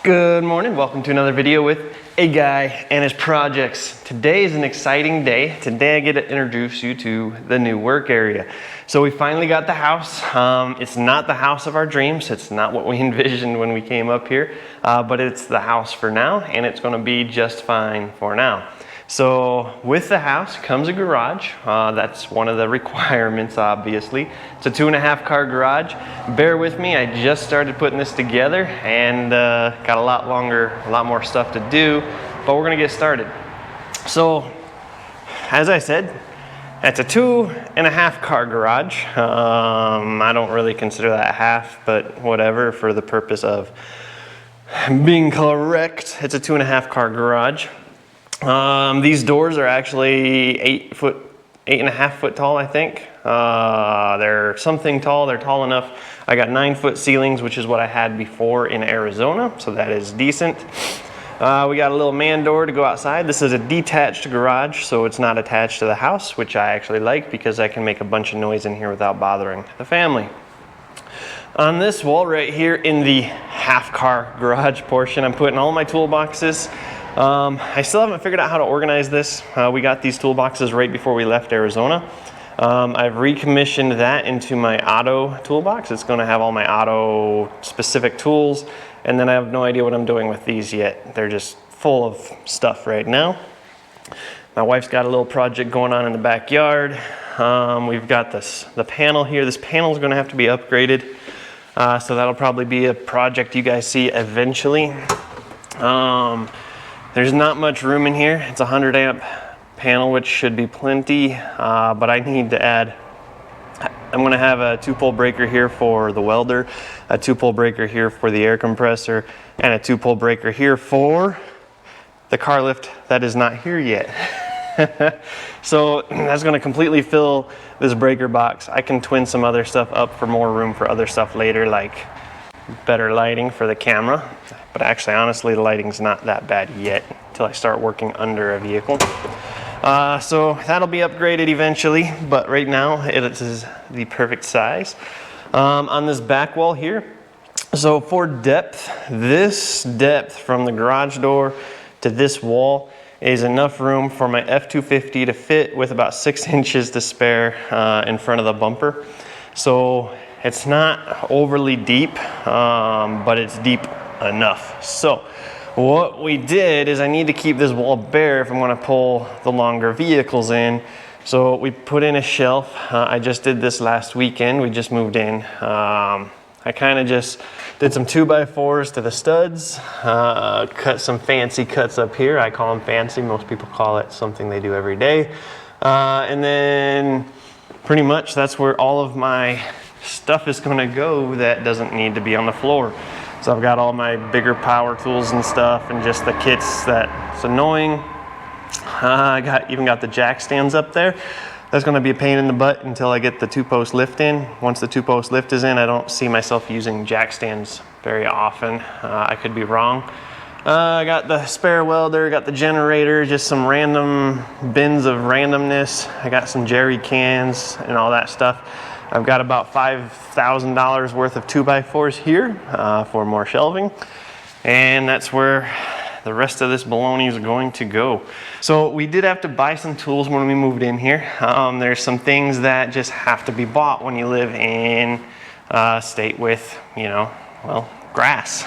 Good morning, welcome to another video with a guy and his projects. Today is an exciting day. Today I get to introduce you to the new work area. So we finally got the house. It's not the house of our dreams. It's not what we envisioned when we came up here, but it's the house for now, and it's gonna be just fine for now. So with the house comes a garage. That's one of the requirements, obviously. It's a 2.5 car garage. Bear with me, I just started putting this together and got a lot more stuff to do, but we're gonna get started. So, as I said, it's a 2.5 car garage. I don't really consider that half, but whatever, for the purpose of being correct, it's a 2.5 car garage. These doors are actually 8.5 foot tall, I think. They're something tall, they're tall enough. I got 9-foot ceilings, which is what I had before in Arizona, so that is decent. We got a little man door to go outside. This is a detached garage, so it's not attached to the house, which I actually like because I can make a bunch of noise in here without bothering the family. On this wall right here in the half car garage portion, I'm putting all my toolboxes. I still haven't figured out how to organize this. We got these toolboxes right before we left Arizona. I've recommissioned that into my auto toolbox. It's going to have all my auto specific tools, and then I have no idea what I'm doing with these yet. They're just full of stuff right now. My wife's got a little project going on in the backyard. We've got the panel here. This panel is going to have to be upgraded, so that'll probably be a project you guys see eventually. There's not much room in here. It's a 100 amp panel, which should be plenty, but I need to add, I'm gonna have a 2-pole breaker here for the welder, a 2-pole breaker here for the air compressor, and a 2-pole breaker here for the car lift that is not here yet. So that's gonna completely fill this breaker box. I can twin some other stuff up for more room for other stuff later, like better lighting for the camera. But actually, honestly, the lighting's not that bad yet until I start working under a vehicle. So that'll be upgraded eventually, but right now it is the perfect size. On this back wall here, so for depth, this depth from the garage door to this wall is enough room for my F-250 to fit with about 6 inches to spare in front of the bumper. So it's not overly deep, but it's deep enough. So what we did is I need to keep this wall bare if I'm going to pull the longer vehicles in. So we put in a shelf. I just did this last weekend. We just moved in. I kind of just did some 2x4s to the studs, cut some fancy cuts up here. I call them fancy. Most people call it something they do every day. And then pretty much that's where all of my stuff is going to go that doesn't need to be on the floor. So I've got all my bigger power tools and stuff, and just the kits that's annoying. I even got the jack stands up there. That's going to be a pain in the butt until I get the 2-post lift in. Once the 2-post lift is in, I don't see myself using jack stands very often. I could be wrong. I got the spare welder, got the generator, just some random bins of randomness. I got some jerry cans and all that stuff. I've got about $5,000 worth of 2x4s here for more shelving, and that's where the rest of this baloney is going to go. So we did have to buy some tools when we moved in here. There's some things that just have to be bought when you live in a state with, grass.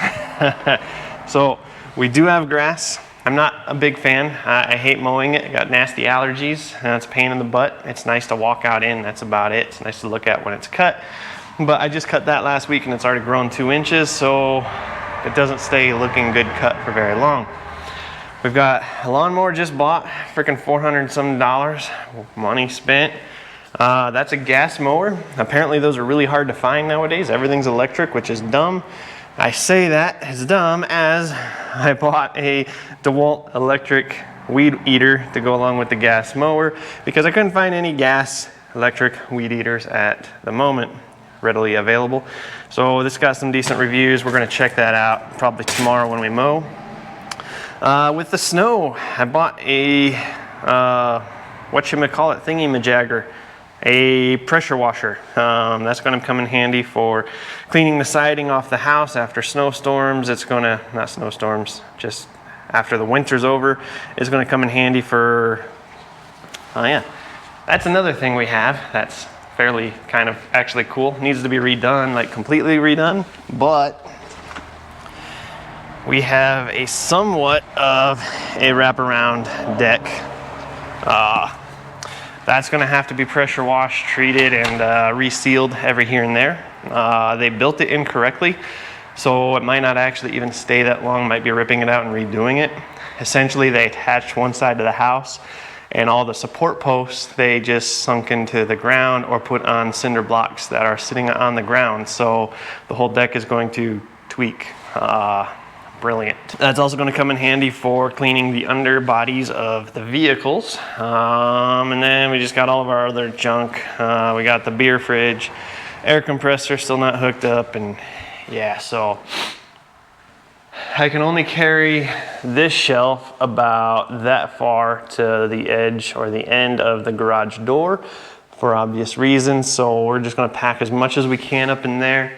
So we do have grass. I'm not a big fan. I hate mowing it. I got nasty allergies, and it's a pain in the butt. It's nice to walk out in, that's about it. It's nice to look at when it's cut. But I just cut that last week, and it's already grown 2 inches, so it doesn't stay looking good cut for very long. We've got a lawnmower just bought, freaking $400 and some dollars, money spent. That's a gas mower. Apparently those are really hard to find nowadays. Everything's electric, which is dumb. I say that it's dumb as I bought a DeWalt electric weed eater to go along with the gas mower because I couldn't find any gas electric weed eaters at the moment readily available. So this got some decent reviews. We're going to check that out probably tomorrow when we mow. With the snow, I bought a whatchamacallit thingy-majagger, a pressure washer. That's going to come in handy for cleaning the siding off the house after snowstorms. It's going to, not snowstorms, just after the winter's over. It's going to come in handy for, oh yeah, that's another thing we have that's fairly kind of actually cool. Needs to be redone, like completely redone, but we have a somewhat of a wraparound deck. That's gonna have to be pressure washed, treated, and resealed every here and there. They built it incorrectly, so it might not actually even stay that long, might be ripping it out and redoing it. Essentially, they attached one side to the house, and all the support posts, they just sunk into the ground or put on cinder blocks that are sitting on the ground. So the whole deck is going to tweak. Brilliant. That's also going to come in handy for cleaning the underbodies of the vehicles. And then we just got all of our other junk. We got the beer fridge, air compressor still not hooked up, and yeah, so I can only carry this shelf about that far to the edge or the end of the garage door for obvious reasons. So we're just going to pack as much as we can up in there.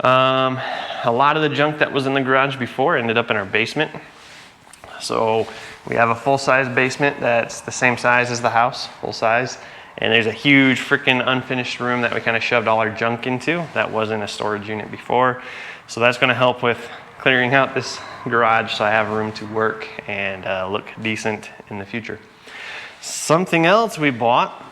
A lot of the junk that was in the garage before ended up in our basement. So we have a full-size basement that's the same size as the house, full size. And there's a huge freaking unfinished room that we kind of shoved all our junk into. That wasn't a storage unit before. So that's going to help with clearing out this garage so I have room to work and look decent in the future. Something else we bought.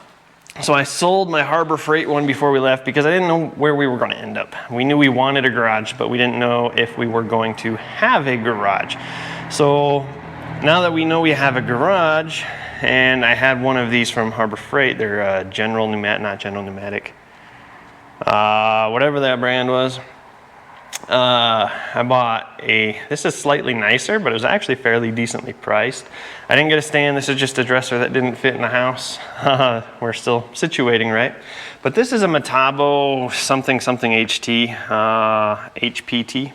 So I sold my Harbor Freight one before we left because I didn't know where we were going to end up. We knew we wanted a garage, but we didn't know if we were going to have a garage. So now that we know we have a garage, and I had one of these from Harbor Freight, they're General Pneumatic, not General Pneumatic, whatever that brand was. I bought this is slightly nicer, but it was actually fairly decently priced. I didn't get a stand. This is just a dresser that didn't fit in the house. We're still situating, right? But this is a Metabo something HT, HPT.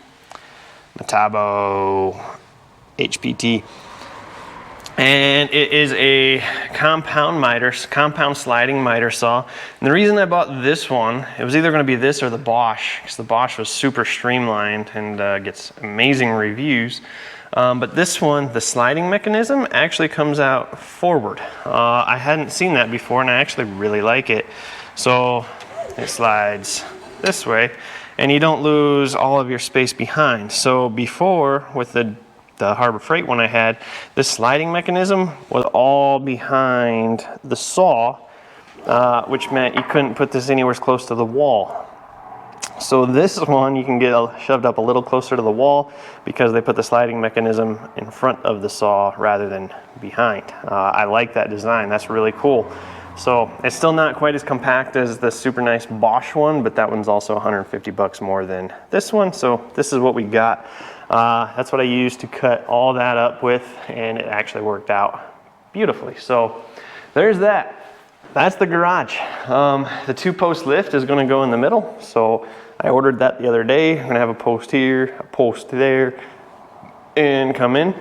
Metabo HPT. And it is a compound sliding miter saw. And the reason I bought this one, it was either going to be this or the Bosch, because the Bosch was super streamlined and gets amazing reviews. But this one, the sliding mechanism actually comes out forward. I hadn't seen that before, and I actually really like it. So it slides this way, and you don't lose all of your space behind. So before, with the Harbor Freight one I had, this sliding mechanism was all behind the saw, which meant you couldn't put this anywhere close to the wall. So this one you can get shoved up a little closer to the wall because they put the sliding mechanism in front of the saw rather than behind. I like that design. That's really cool. So it's still not quite as compact as the super nice Bosch one, but that one's also 150 bucks more than this one. So this is what we got. That's what I used to cut all that up with, and it actually worked out beautifully. So there's that. That's the garage. The 2-post lift is going to go in the middle. So I ordered that the other day. I'm going to have a post here, a post there, and come in.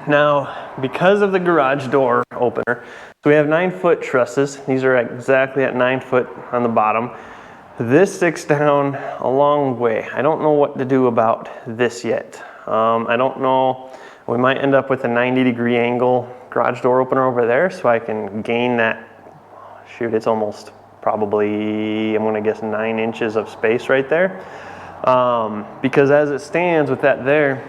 Now, because of the garage door opener, so we have 9-foot trusses. These are exactly at 9 foot on the bottom. This sticks down a long way. I don't know what to do about this yet. I don't know. We might end up with a 90-degree angle garage door opener over there so I can gain that. Shoot, it's almost probably, I'm gonna guess 9 inches of space right there. Because as it stands with that there,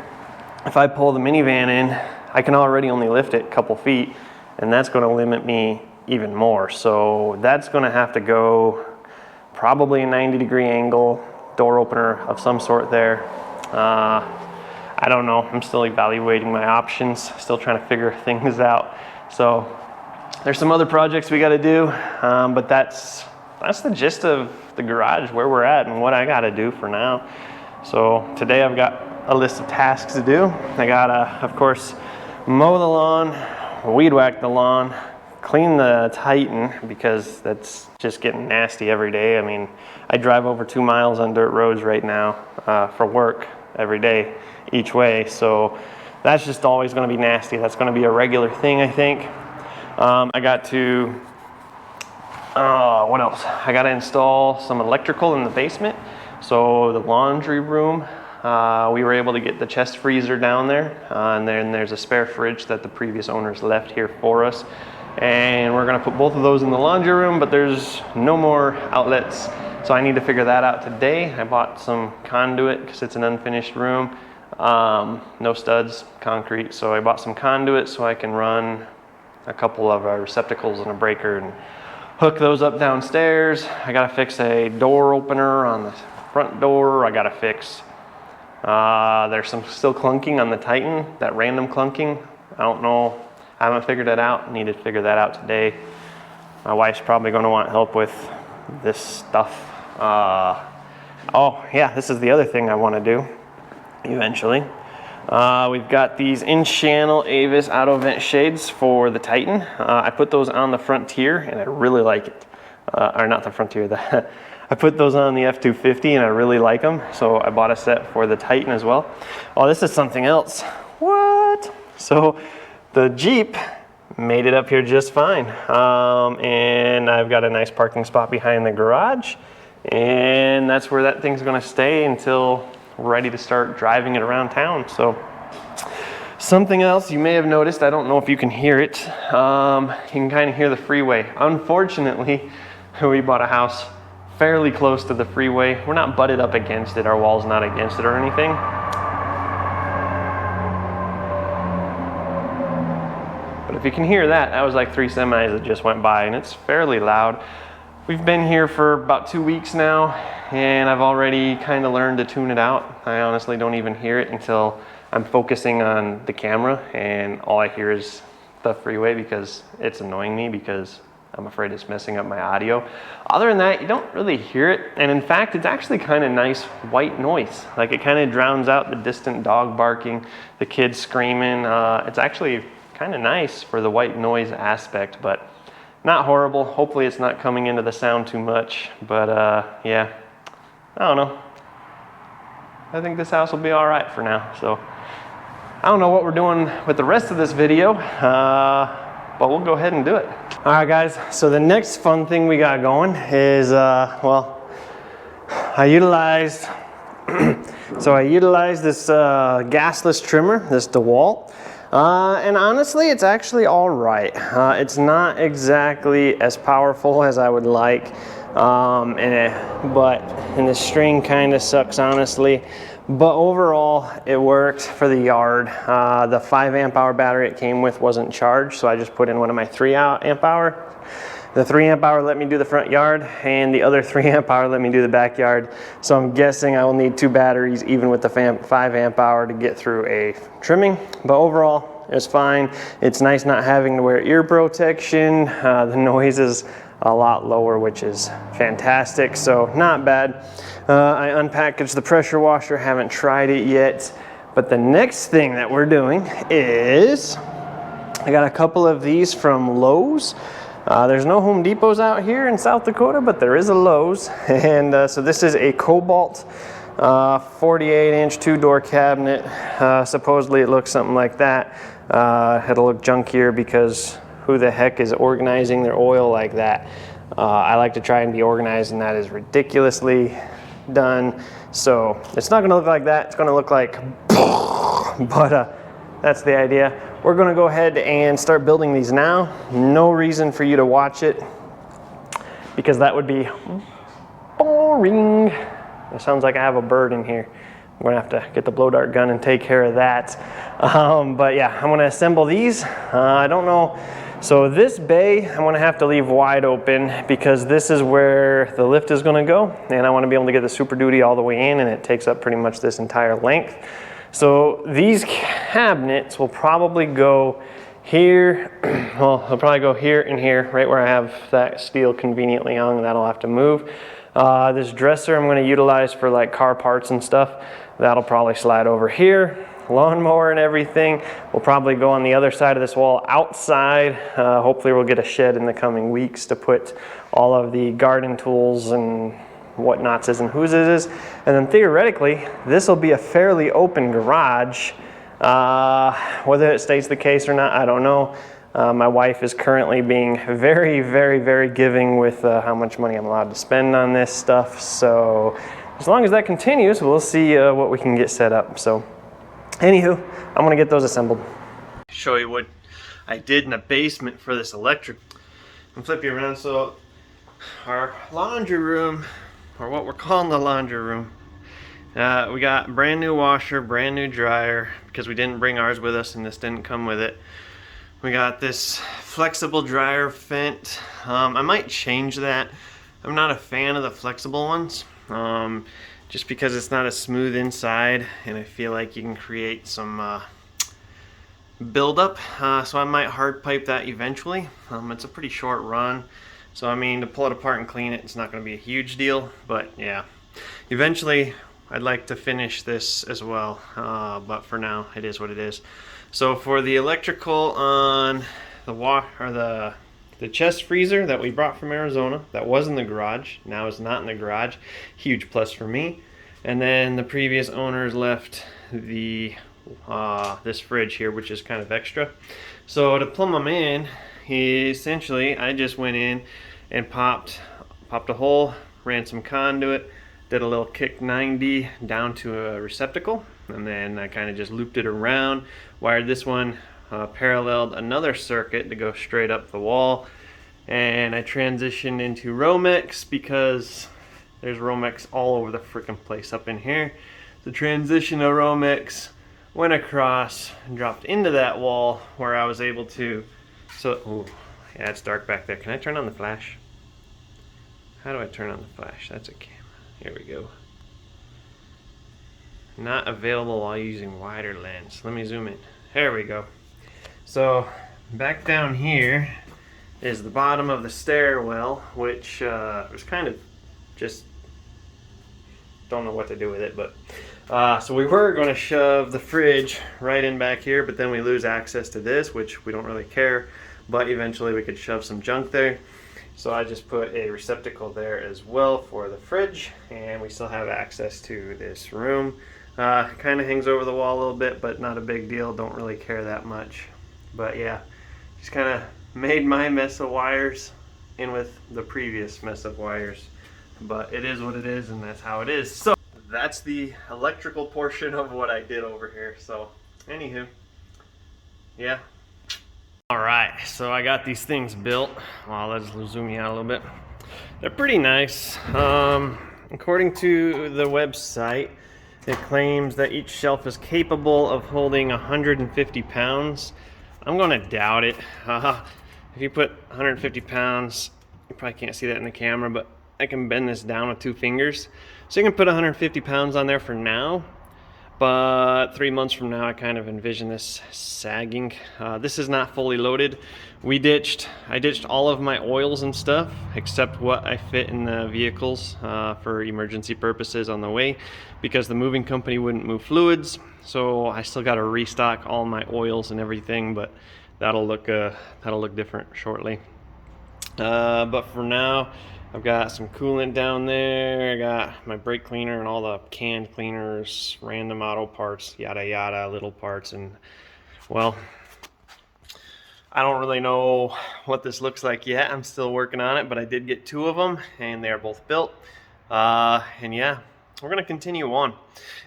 if I pull the minivan in, I can already only lift it a couple feet, and that's gonna limit me even more. So that's gonna have to go probably a 90-degree angle door opener of some sort there. I don't know. I'm still evaluating my options, still trying to figure things out. So there's some other projects we got to do, but that's the gist of the garage, where we're at and what I got to do for now. So today I've got a list of tasks to do. I got to, of course, mow the lawn, weed whack the lawn, clean the Titan because that's just getting nasty every day. I mean, I drive over 2 miles on dirt roads right now for work every day each way. So that's just always going to be nasty. That's going to be a regular thing, I think. I got to What else? I gotta install some electrical in the basement. So the laundry room, we were able to get the chest freezer down there, and then there's a spare fridge that the previous owners left here for us. And we're gonna put both of those in the laundry room, but there's no more outlets. So I need to figure that out today. I bought some conduit because it's an unfinished room. No studs, concrete. So I bought some conduit so I can run a couple of our receptacles and a breaker and hook those up downstairs. I gotta fix a door opener on the front door. I gotta fix, there's some still clunking on the Titan, that random clunking. I don't know, I haven't figured it out. Need to figure that out today. My wife's probably gonna want help with this stuff. Oh yeah, this is the other thing I wanna do eventually. We've got these in-channel Avis auto vent shades for the Titan. I put those on the Frontier and I really like it. Or not the Frontier, I put those on the F250 and I really like them. So I bought a set for the Titan as well. Oh, this is something else. What? So the Jeep made it up here just fine. And I've got a nice parking spot behind the garage. And that's where that thing's gonna stay until we're ready to start driving it around town. So something else you may have noticed, I don't know if you can hear it, you can kind of hear the freeway. Unfortunately, we bought a house fairly close to the freeway. We're not butted up against it, our wall's not against it or anything. But if you can hear that, that was like 3 semis that just went by, and it's fairly loud. We've been here for about 2 weeks now, and I've already kind of learned to tune it out. I honestly don't even hear it until I'm focusing on the camera, and all I hear is the freeway because it's annoying me because I'm afraid it's messing up my audio. Other than that, you don't really hear it, and in fact, it's actually kind of nice white noise. Like it kind of drowns out the distant dog barking, the kids screaming. It's actually kind of nice for the white noise aspect, but not horrible. Hopefully it's not coming into the sound too much, but yeah, I don't know. I think this house will be all right for now. So I don't know what we're doing with the rest of this video, but we'll go ahead and do it. All right, guys, so the next fun thing we got going is, well, I utilized this gasless trimmer, this DeWalt. And honestly, it's actually all right. It's not exactly as powerful as I would like, and the string kind of sucks, honestly. But overall, it worked for the yard. The 5 amp hour battery it came with wasn't charged, so I just put in one of my 3 amp hour. The 3 amp hour let me do the front yard, and the other 3 amp hour let me do the backyard. So I'm guessing I will need 2 batteries, even with the 5 amp hour, to get through a trimming. But overall, it was fine. It's nice not having to wear ear protection. The noise is a lot lower, which is fantastic. So not bad. I unpackaged the pressure washer. Haven't tried it yet. But the next thing that we're doing is I got a couple of these from Lowe's. There's no Home Depots out here in South Dakota, but there is a Lowe's. And so this is a Cobalt 48-inch 2-door cabinet. Supposedly it looks something like that. It'll look junkier because who the heck is organizing their oil like that? I like to try and be organized, and that is ridiculously done. So it's not gonna look like that. It's gonna look like, but that's the idea. We're gonna go ahead and start building these now. No reason for you to watch it because that would be boring. It sounds like I have a bird in here. I'm gonna have to get the blow dart gun and take care of that. But yeah, I'm gonna assemble these. I don't know. So this bay, I'm gonna have to leave wide open because this is where the lift is gonna go. And I wanna be able to get the Super Duty all the way in, and it takes up pretty much this entire length. So these cabinets will probably go here. Well, they'll probably go here and here, right where I have that steel conveniently hung. That'll have to move. This dresser I'm going to utilize for like car parts and stuff. That'll probably slide over here. Lawnmower and everything will probably go on the other side of this wall outside. Hopefully we'll get a shed in the coming weeks to put all of the garden tools and whatnots and whose it is. And then theoretically, this will be a fairly open garage. Whether it stays the case or not, I don't know. My wife is currently being very, very, very giving with how much money I'm allowed to spend on this stuff. So as long as that continues, we'll see what we can get set up. So anywho, I'm gonna get those assembled. Show you what I did in the basement for this electric. And flip you around. So our laundry room, or what we're calling the laundry room, we got brand new washer, brand new dryer, because we didn't bring ours with us and this didn't come with it. We got this flexible dryer vent. I might change that. I'm not a fan of the flexible ones, just because it's not as smooth inside and I feel like you can create some buildup. So I might hard pipe that eventually. It's a pretty short run. So I mean, to pull it apart and clean it, it's not going to be a huge deal, but yeah. Eventually, I'd like to finish this as well, but for now, it is what it is. So for the electrical on the chest freezer that we brought from Arizona, that was in the garage, now is not in the garage. Huge plus for me. And then the previous owners left the this fridge here, which is kind of extra. So to plumb them in, essentially I just went in and popped a hole, ran some conduit, did a little kick 90 down to a receptacle, and then I kind of just looped it around, wired this one, paralleled another circuit to go straight up the wall, and I transitioned into Romex because there's Romex all over the freaking place up in here. The transition of Romex went across and dropped into that wall where I was able to, ooh, yeah, it's dark back there. Can I turn on the flash? How do I turn on the flash? That's a camera. Here we go. Not available while using wider lens. Let me zoom in. There we go. So back down here is the bottom of the stairwell, which was kind of just don't know what to do with it, but so we were going to shove the fridge right in back here, but then we lose access to this, which we don't really care, but eventually we could shove some junk there. So I just put a receptacle there as well for the fridge, and we still have access to this room. Kind of hangs over the wall a little bit, but not a big deal. Don't really care that much. But yeah, just kind of made my mess of wires in with the previous mess of wires. But it is what it is, and that's how it is. So that's the electrical portion of what I did over here. So anywho, yeah. All right, so I got these things built. Well, let's zoom you out a little bit. They're pretty nice. According to the website, it claims that each shelf is capable of holding 150 pounds. I'm gonna doubt it. If you put 150 pounds, you probably can't see that in the camera, but I can bend this down with 2 fingers. So you can put 150 pounds on there for now. But 3 months from now, I kind of envision this sagging. This is not fully loaded. I ditched all of my oils and stuff, except what I fit in the vehicles for emergency purposes on the way, because the moving company wouldn't move fluids. So I still got to restock all my oils and everything, but that'll look different shortly. But for now, I've got some coolant down there. I got my brake cleaner and all the canned cleaners, random auto parts, yada yada, little parts. And well, I don't really know what this looks like yet. I'm still working on it, but I did get 2 of them and they're both built. And yeah, we're gonna continue on.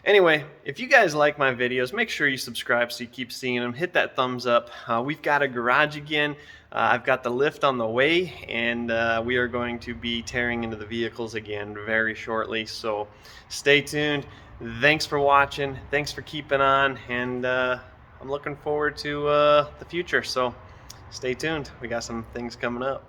Anyway, if you guys like my videos, make sure you subscribe so you keep seeing them. Hit that thumbs up. We've got a garage again. I've got the lift on the way, and we are going to be tearing into the vehicles again very shortly. So stay tuned. Thanks for watching. Thanks for keeping on, and I'm looking forward to the future. So stay tuned. We got some things coming up.